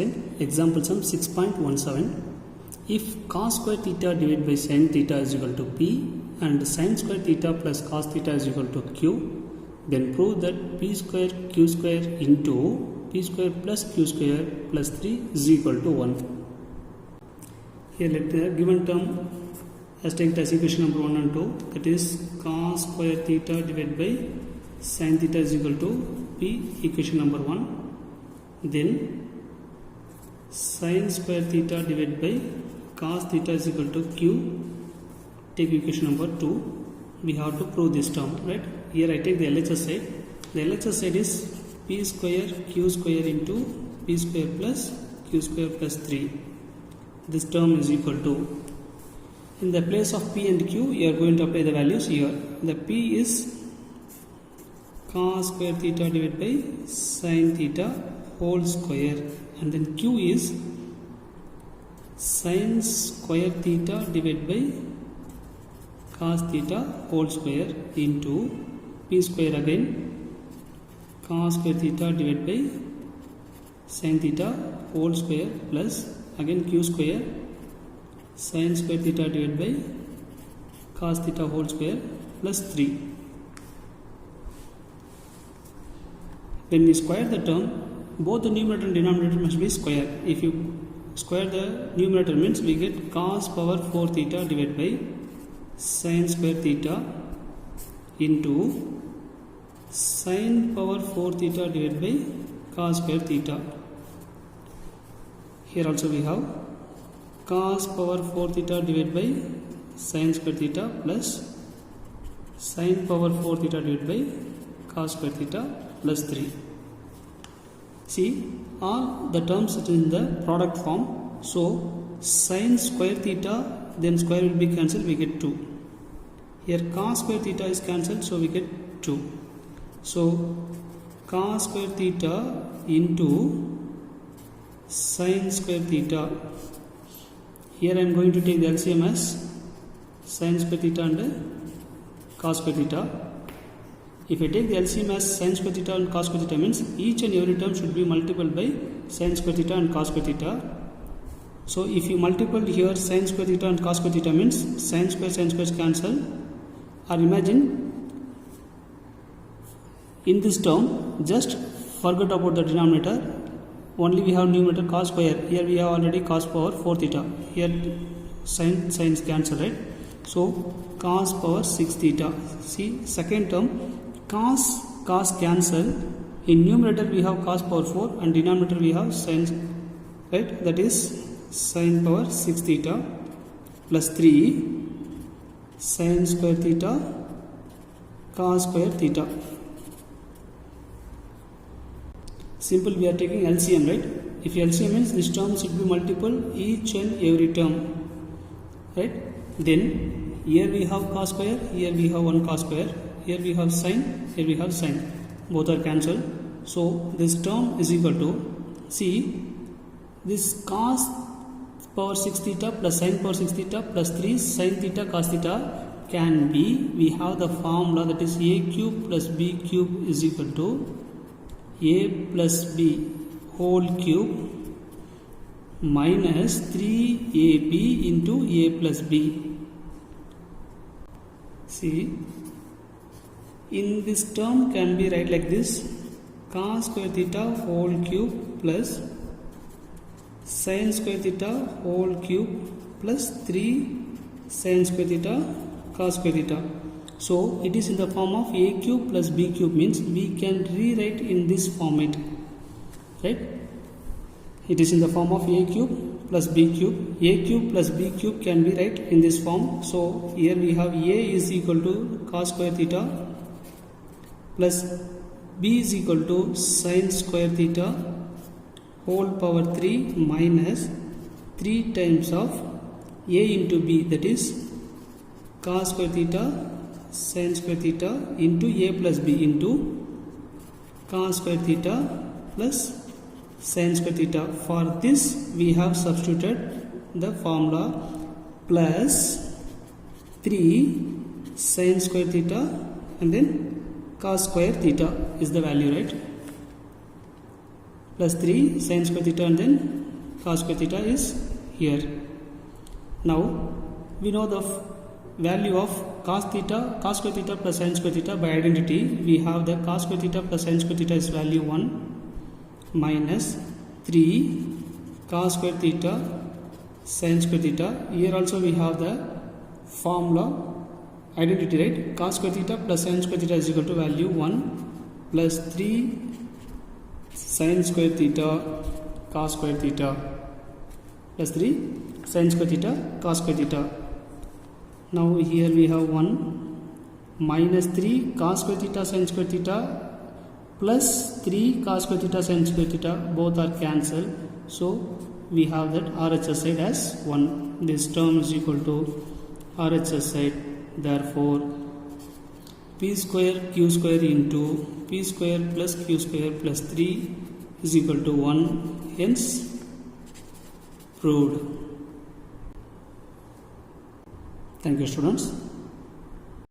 extent example sum 6.17. If cos square theta divided by sin theta is equal to p and sin square theta plus cos theta is equal to q, then prove that p square q square into p square plus q square plus 3 is equal to 1. Here let the given term as taken as equation number 1 and 2, that is cos square theta divided by sin theta is equal to p, equation number 1. Then sin square theta divided by cos theta is equal to q, take equation number 2. We have to prove this term, right? Here I take the LHS side. The LHS side is p square q square into p square plus q square plus 3. This term is equal to, in the place of p and q, you are going to apply the values here. The p is cos square theta divided by sin theta whole square, and then q is sin square theta divided by cos theta whole square into p square again cos square theta divided by sin theta whole square plus again q square sin square theta divided by cos theta whole square plus 3. When we square the term, both the numerator and denominator must be square. If you square the numerator, means we get cos power 4 theta divided by sin square theta into sin power 4 theta divided by cos square theta. Here also we have cos power 4 theta divided by sin square theta plus sin power 4 theta divided by cos square theta plus 3. See, all the terms are in the product form. So sin square theta, then square will be cancelled, we get 2. Here cos square theta is cancelled, so we get 2. So cos square theta into sin square theta. Here I am going to take the LCM as sin square theta and cos square theta. If I take the LCM as sin square theta and cos square theta, means each and every term should be multiplied by sin square theta and cos square theta. So if you multiply here sin square theta and cos square theta, means sin square cancel. Or imagine in this term, just forget about the denominator. Only we have numerator cos square. Here we have already cos power 4 theta. Here sines cancel, right? So cos power 6 theta. See, second term, cos cancel. In numerator we have cos power 4 and denominator we have sin, right? That is sin power 6 theta plus 3 sin square theta cos square theta. Simple, we are taking LCM, right? If LCM means this term should be multiple each and every term, right? Then here we have cos square, here we have 1 cos square, here we have sin, here we have sin. Both are cancelled. So this term is equal to, see, this cos power 6 theta plus sin power 6 theta plus 3 sin theta cos theta can be, we have the formula, that is a cube plus b cube is equal to a plus b whole cube minus 3ab into a plus b. See, in this term can be write like this: cos square theta whole cube plus sin square theta whole cube plus 3 sin square theta cos square theta. So it is in the form of a cube plus b cube, means we can rewrite in this format, right? It is in the form of a cube plus b cube. A cube plus b cube can be write in this form. So here we have a is equal to cos square theta plus b is equal to sin square theta whole power 3 minus 3 times of a into b, that is cos square theta sin square theta into a plus b into cos square theta plus sin square theta. For this we have substituted the formula plus 3 sin square theta and then cos square theta is the value, right? plus 3 sin square theta and then cos square theta is here. Now we know the value of cos square theta plus sin square theta by identity. We have the cos square theta plus sin square theta is value 1 minus 3 cos square theta sin square theta. Here also we have the formula identity, right? Cos square theta plus sin square theta is equal to value 1 plus 3 sin square theta cos square theta plus 3 sin square theta cos square theta. Now here we have 1 minus 3 cos square theta sin square theta plus 3 cos square theta sin square theta, both are cancelled. So we have that RHS side as 1. This term is equal to RHS side. Therefore p square q square into p square plus q square plus 3 is equal to 1. Hence proved. Thank you, students.